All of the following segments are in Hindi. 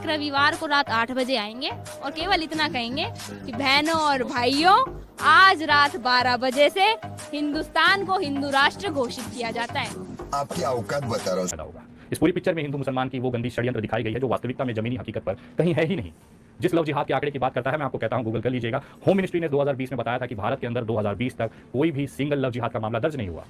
एक रविवार को रात 8 बजे आएंगे और केवल इतना कहेंगे कि बहनों और भाइयों, आज रात 12 बजे से हिंदुस्तान को हिंदू राष्ट्र घोषित किया जाता है। आपकी औकात बता रहा हूँ। इस पूरी पिक्चर में हिंदू मुसलमान की वो गंदी षड्यंत्र दिखाई गई है जो वास्तविकता में जमीनी हकीकत पर कहीं है ही नहीं। जिस लव जिहाद के आंकड़े की बात करता है, मैं आपको कहता हूं गूगल कर लीजिएगा। होम मिनिस्ट्री ने 2020 में बताया था कि भारत के अंदर 2020 तक कोई भी सिंगल लव जिहाद का मामला दर्ज नहीं हुआ।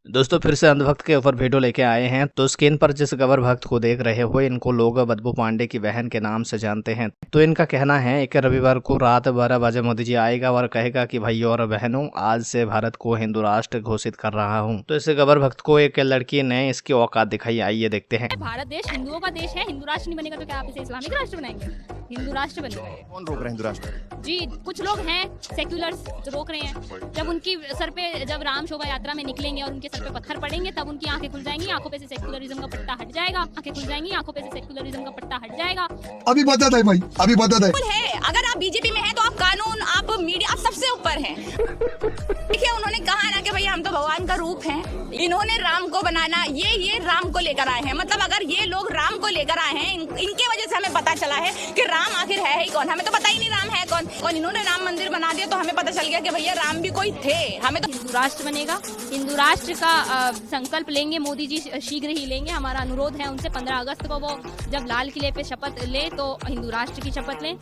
दोस्तों फिर से अंधभक्त के ऊपर वीडियो लेके आए हैं। तो स्क्रीन पर जिस गबर भक्त को देख रहे हो, इनको लोग बदबू पांडे की बहन के नाम से जानते हैं। तो इनका कहना है एक रविवार को रात 12 बजे मोदी जी आएगा और कहेगा कि भाइयों और बहनों, आज से भारत को हिंदू राष्ट्र घोषित कर रहा हूँ। तो इस गबर भक्त को एक लड़की ने इसकी औकात दिखाई। आइए देखते हैं। भारत देश हिंदुओं का देश है, हिंदू राष्ट्र नहीं बनेगा तो क्या आप इसे इस्लामिक राष्ट्र बनाएंगे? हिंदू राष्ट्र बनेगा। कौन रोक रहा है हिंदू राष्ट्र? जी, कुछ लोग हैं सेक्युलर्स जो रोक रहे हैं। जब उनकी सर पे, जब राम शोभा यात्रा में निकलेंगे और उनके सर पे पत्थर पड़ेंगे, तब उनकी आंखें खुल जाएंगी, आंखों पे से सेक्युलरिज्म का पट्टा हट जाएगा। आंखें खुल जाएंगी, आंखों पे से सेक्युलरिज्म का पट्टा हट जाएगा। अभी बता दे भाई, अभी बता दे। अगर आप बीजेपी में हैं तो आप कानून, आप मीडिया, आप सबसे ऊपर हैं। देखिए, उन्होंने कहा ना कि भैया हम तो भगवान का रूप हैं। इन्होंने राम को बनाना, ये राम को लेकर आए हैं। मतलब अगर ये लोग राम को लेकर आए हैं, इनके वजह से हमें पता चला है कि राम आखिर है ही कौन। हमें तो पता ही नहीं राम है कौन। और इन्होंने राम मंदिर बना दिया तो हमें पता चल गया कि भैया राम भी कोई थे। हमें तो हिंदू राष्ट्र बनेगा। हिंदू राष्ट्र का संकल्प लेंगे मोदी जी, शीघ्र ही लेंगे। हमारा अनुरोध है उनसे 15 अगस्त को वो जब लाल किले पे शपथ ले तो हिंदू राष्ट्र की शपथ लें।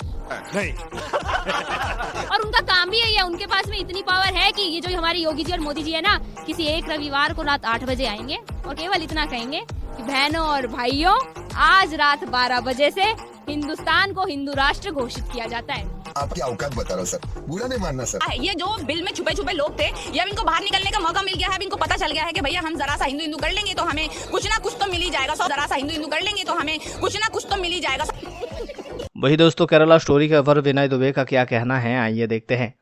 नहीं। और उनका काम भी यही है, उनके पास में इतनी पावर है कि ये जो हमारे योगी जी और मोदी जी है ना, किसी एक रविवार को रात 8 बजे आएंगे और केवल इतना कहेंगे कि बहनों और भाइयों, आज रात 12 बजे से हिंदुस्तान को हिंदू राष्ट्र घोषित किया जाता है। आपकी औकात बता रहा हूँ सर, बुरा नहीं मानना सर। ये जो बिल में छुपे छुपे लोग थे, ये अब इनको बाहर निकलने का मौका मिल गया है। अब इनको पता चल गया है कि भैया हम जरा सा हिंदू कर लेंगे तो हमें कुछ ना कुछ तो मिल ही जाएगा। जरा सा हिंदू कर लेंगे तो हमें कुछ ना कुछ तो मिल ही जाएगा। वही दोस्तों केरला स्टोरी के ऊपर विनय दुबे का क्या कहना है, आइए देखते हैं।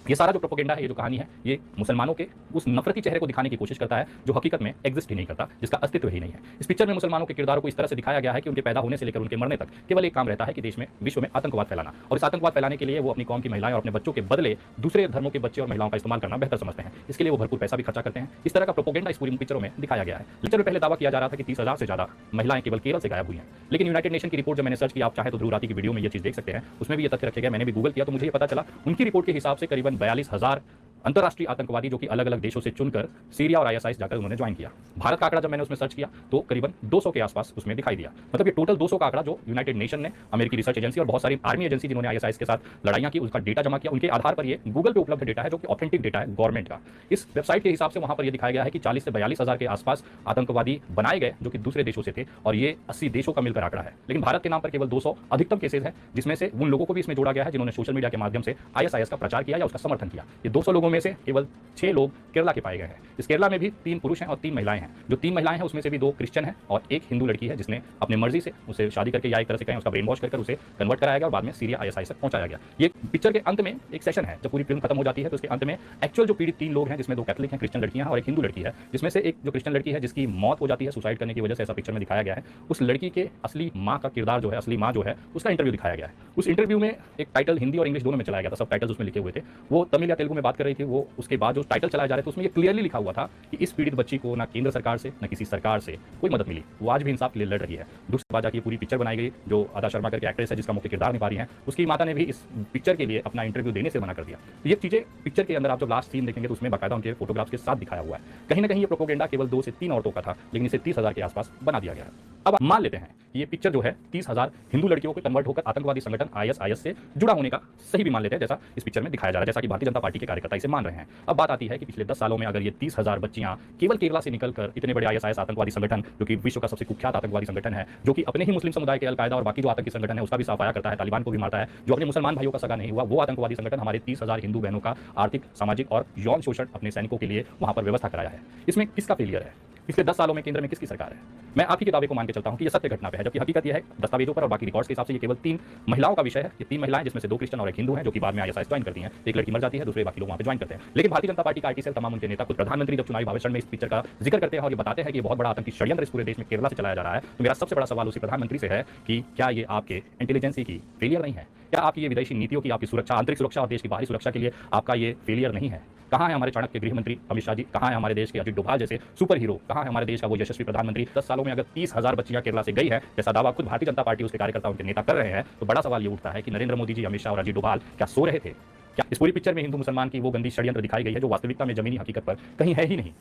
ये सारा जो प्रोपेगेंडा है, ये जो कहानी है, ये मुसलमानों के उस नफरती चेहरे को दिखाने की कोशिश करता है जो हकीकत में एग्जिस्ट ही नहीं करता, जिसका अस्तित्व ही नहीं है। इस पिक्चर में मुसलमानों के किरदारों को इस तरह से दिखाया गया है कि उनके पैदा होने से लेकर उनके मरने तक केवल एक काम रहता है कि देश में, विश्व में आतंकवाद फैलाना। और इस आतंकवाद फैलाने के लिए वो अपनी कौम की महिलाएं और अपने बच्चों के बदले दूसरे धर्मों के बच्चे और महिलाओं का इस्तेमाल करना बेहतर समझते हैं। इसके लिए वो भरपूर पैसा भी खर्चा करते हैं। इस तरह का प्रोपेगेंडा इस पूरी पिक्चरों में दिखाया गया है। पिक्चर में पहले दावा किया जा रहा था कि 30,000 से ज्यादा महिलाएं केवल केरल से गायब हुई हैं, लेकिन यूनाइटेड नेशन की रिपोर्ट जब मैंने सर्च किया, आप चाहे तो ध्रुव राठी की वीडियो में ये चीज देख सकते हैं, उसमें भी ये तथ्य रखे गए। मैंने भी गूगल किया तो मुझे ये पता चला, उनकी रिपोर्ट के हिसाब से करीबन 42,000 अंतर्राष्ट्रीय आतंकवादी जो कि अलग अलग देशों से चुनकर सीरिया और आईएसआईएस जाकर उन्होंने ज्वाइन किया। भारत का आंकड़ा जब मैंने उसमें सर्च किया तो करीबन 200 के आसपास उसमें दिखाई दिया। मतलब ये टोटल 200 का आंकड़ा जो यूनाइटेड नेशन ने, अमेरिकी रिसर्च एजेंसी और बहुत सारी आर्मी एजेंसी जिन्होंने आईएसआईएस के साथ लड़ाइयां की, उसका डेटा जमा किया। उनके आधार पर ये गूगल पे उपलब्ध डेटा है जो कि ऑथेंटिक डेटा है गवर्नमेंट का। इस वेबसाइट के हिसाब से वहां पर यह दिखाया गया है कि 40 से 42,000 के आसपास आतंकवादी बनाए गए जो कि दूसरे देशों से थे, और ये 80 देशों का मिलकर आंकड़ा है। लेकिन भारत के नाम पर केवल 200 अधिकतम केसेज है, जिसमें से उन लोगों को भी इसमें जोड़ा गया है जिन्होंने सोशल मीडिया के माध्यम से आईएसआईएस का प्रचार किया या उसका समर्थन किया। ये 200 लोगों में से केवल 6 लोग केरला के पाए गए हैं। इस केरला में भी 3 पुरुष हैं और 3 महिलाएं हैं। जो 3 महिलाएं हैं उसमें से भी 2 क्रिश्चियन हैं और एक हिंदू लड़की है जिसने अपनी मर्जी से उसे शादी करके या एक तरह से कहें उसका ब्रेन वॉश कर उसे कन्वर्ट कराया गया और बाद में सीरिया आईएसआईएस तक पहुंचाया गया। ये पिक्चर के अंत में एक सेशन है, जब पूरी फिल्म खत्म हो जाती है तो उसके अंत में एक्चुअल जो पीड़ित 3 लोग हैं, जिसमें 2 कैथोलिक हैं, क्रिश्चियन लड़कियां और एक हिंदू लड़की है, जिसमें से एक जो क्रिश्चियन लड़की है जिसकी मौत हो जाती है सुसाइड करने की वजह से, ऐसा पिक्चर में दिखाया गया है। उस लड़की के असली माँ का किरदार जो है, असली माँ जो है, उसका इंटरव्यू दिखाया गया है। उस इंटरव्यू में एक टाइटल हिंदी और इंग्लिश दोनों में चलाया गया था, सब टाइटल्स उसमें लिखे हुए थे। वो तमिल या तेलुगु में बात कर रही थी, वो उसके बाद जो टाइटल चलाए जा रहे थे उसमें ये क्लियरली लिखा हुआ था कि इस पीड़ित बच्ची को ना केंद्र सरकार से ना किसी सरकार से कोई मदद मिली, वो आज भी इंसाफ के लिए लड़ रही है। दूसरी बात, जाके पूरी पिक्चर बनाई गई, जो आदा शर्मा करके एक्ट्रेस है जिसका मुख्य किरदार निभा रही है, उसकी माता ने भी इस पिक्चर के लिए अपना इंटरव्यू देने से मना कर दिया। तो ये चीजें पिक्चर के अंदर आप जब लास्ट सीन देखेंगे तो उसमें बाकायदा उनके फोटोग्राफ्स के साथ दिखाया हुआ है। कहीं ना कहीं ये प्रोपेगेंडा केवल 2 से 3 औरतों का था, लेकिन इसे 30,000 के आसपास बना दिया गया है। अब मान लेते हैं ये पिक्चर जो है 30,000 हिंदू लड़कियों को कन्वर्ट होकर आतंकवादी संगठन आईएसआईएस से जुड़ा होने का सही भी मान लेते हैं, जैसा इस पिक्चर में दिखाया जा रहा है, जैसा कि भारतीय जनता पार्टी के कार्यकर्ता इसे मान रहे हैं। अब बात आती है कि पिछले 10 सालों में अगर ये 30,000 बच्चियां केवल केरला से निकलकर इतने बड़े आईएसआईएस आतंकवादी संगठन, जो कि विश्व का सबसे कुख्यात आतंकवादी संगठन है, जो कि अपने ही मुस्लिम समुदाय के अलकायदा और बाकी जो आतंकी संगठन है उसका भी सफाया करता है, तालिबान को भी मारता है, जो अपने मुसलमान भाइयों का सगा नहीं हुआ, वो आतंकवादी संगठन हमारे 30,000 हिंदू बहनों का आर्थिक, सामाजिक और यौन शोषण अपने सैनिकों के लिए वहां पर व्यवस्था कराया है। इसमें किसका फेलियर है? पिछले 10 सालों में केंद्र में किसकी सरकार है? मैं आप ही के दावे को मान के चलता हूं कि यह सत्य घटना पे है, जबकि हकीकत यह है दस्तावेजों पर और बाकी रिकॉर्ड्स के हिसाब से ये केवल 3 महिलाओं का विषय है। ये 3 महिलाएं जिसमें से 2 क्रिश्चियन और एक हिंदू हैं, जो कि बाद में आईएसआईएस ज्वाइन करती हैं। एक लड़की मर जाती है, दूसरे बाकी लोग वहां पे ज्वाइन करते हैं। लेकिन भारतीय जनता पार्टी का आईटी सेल, तमाम उनके नेता, खुद प्रधानमंत्री जब चुनावी भाषण में इस पिक्चर का जिक्र करते हैं और ये बताते हैं कि ये बहुत बड़ा आतंकी षड्यंत्र इस पूरे देश में केरला से चलाया जा रहा है, तो मेरा सबसे बड़ा सवाल उसी प्रधानमंत्री से है कि क्या ये आपके इंटेलिजेंसी की फेलियर नहीं है? क्या आपकी ये विदेशी नीतियों की, आपकी सुरक्षा, आंतरिक सुरक्षा और देश की बाहरी सुरक्षा के लिए आपका ये फेलियर नहीं है? कहाँ है हमारे चाणक्य गृह मंत्री अमित शाह जी, कहाँ है हमारे देश के अजित डोभाल जैसे सुपर हीरो, कहाँ है हमारे देश का वो यशस्वी प्रधानमंत्री। 10 सालों में अगर 30,000 बच्चियां केरला से गई है, जैसा दावा खुद भारतीय जनता पार्टी उसके कार्यकर्ता उनके नेता कर रहे हैं, तो बड़ा सवाल ये उठता है कि नरेंद्र मोदी जी, अमित शाह और अजित डोभाल क्या सो रहे थे? क्या इस पूरी पिक्चर में हिंदू मुसलमान की वो गंदी षड्यंत्र दिखाई गई है जो वास्तविकता में जमीनी हकीकत पर कहीं है ही नहीं।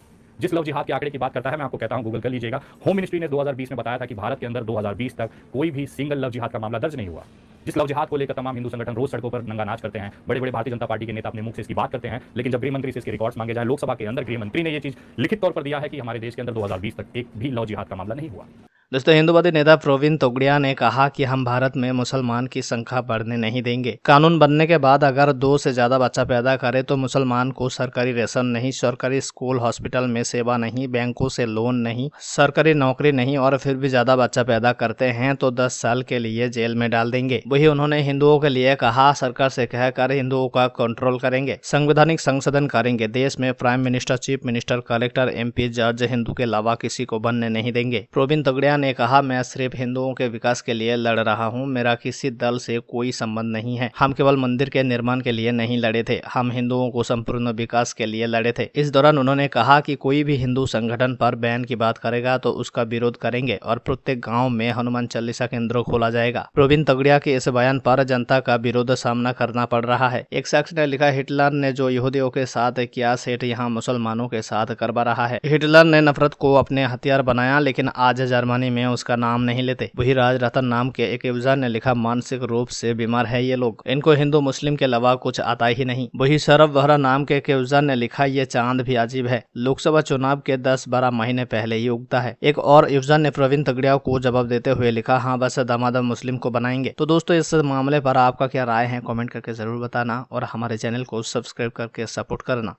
जिस लव जिहाद के आंकड़े की बात करता है, मैं आपको कहता हूं गूगल कर लीजिएगा। होम मिनिस्ट्री ने 2020 में बताया था कि भारत के अंदर 2020 तक कोई भी सिंगल लव जिहाद का मामला दर्ज नहीं हुआ। जिस लव जिहाद को लेकर तमाम हिंदू संगठन रोज सड़कों पर नंगा नाच करते हैं, बड़े बड़े भारतीय जनता पार्टी के नेता अपने मुख से इसकी बात करते हैं, लेकिन जब गृह मंत्री से इसके रिकॉर्ड्स मांगे जाए, लोकसभा के अंदर गृह मंत्री ने ये चीज लिखित तौर पर दिया है कि हमारे देश के अंदर 2020 तक एक भी लव जिहाद का मामला नहीं हुआ। दोस्तों, हिंदूवादी नेता प्रवीण तोगड़िया ने कहा कि हम भारत में मुसलमान की संख्या बढ़ने नहीं देंगे। कानून बनने के बाद अगर 2 से ज्यादा बच्चा पैदा करे तो मुसलमान को सरकारी रेशन नहीं, सरकारी स्कूल हॉस्पिटल में सेवा नहीं, बैंकों से लोन नहीं, सरकारी नौकरी नहीं और फिर भी ज्यादा बच्चा पैदा करते हैं तो 10 साल के लिए जेल में डाल देंगे। वही उन्होंने हिंदुओं के लिए कहा, सरकार से कहकर हिंदुओं का कंट्रोल करेंगे, संवैधानिक संशोधन करेंगे, देश में prime minister, chief minister, collector, MP, जज हिंदू के अलावा किसी को बनने नहीं देंगे। प्रवीण तोगड़िया ने कहा, मैं सिर्फ हिंदुओं के विकास के लिए लड़ रहा हूं, मेरा किसी दल से कोई संबंध नहीं है। हम केवल मंदिर के निर्माण के लिए नहीं लड़े थे, हम हिंदुओं को संपूर्ण विकास के लिए लड़े थे। इस दौरान उन्होंने कहा कि कोई भी हिंदू संगठन पर बैन की बात करेगा तो उसका विरोध करेंगे और प्रत्येक गाँव में हनुमान चालीसा केंद्र खोला जाएगा। प्रवीण तोगड़िया के इस बयान पर जनता का विरोध सामना करना पड़ रहा है। एक शख्स ने लिखा, हिटलर ने जो यहूदियों के साथ किया, सेठ यहाँ मुसलमानों के साथ करवा रहा है। हिटलर ने नफरत को अपने हथियार बनाया, लेकिन आज जर्मनी में उसका नाम नहीं लेते। वही राजरतन नाम के एक यूजर ने लिखा, मानसिक रूप से बीमार है ये लोग, इनको हिंदू मुस्लिम के अलावा कुछ आता ही नहीं। वही सरब वहरा नाम के एक यूजर ने लिखा, ये चांद भी अजीब है, लोकसभा चुनाव के 10-12 महीने पहले ही उगता है। एक और यूजर ने प्रवीण तोगड़िया को जवाब देते हुए लिखा, हाँ बस दमादम मुस्लिम को बनाएंगे। तो दोस्तों, इस मामले पर आपका क्या राय है, कमेंट करके जरूर बताना और हमारे चैनल को सब्सक्राइब करके सपोर्ट करना।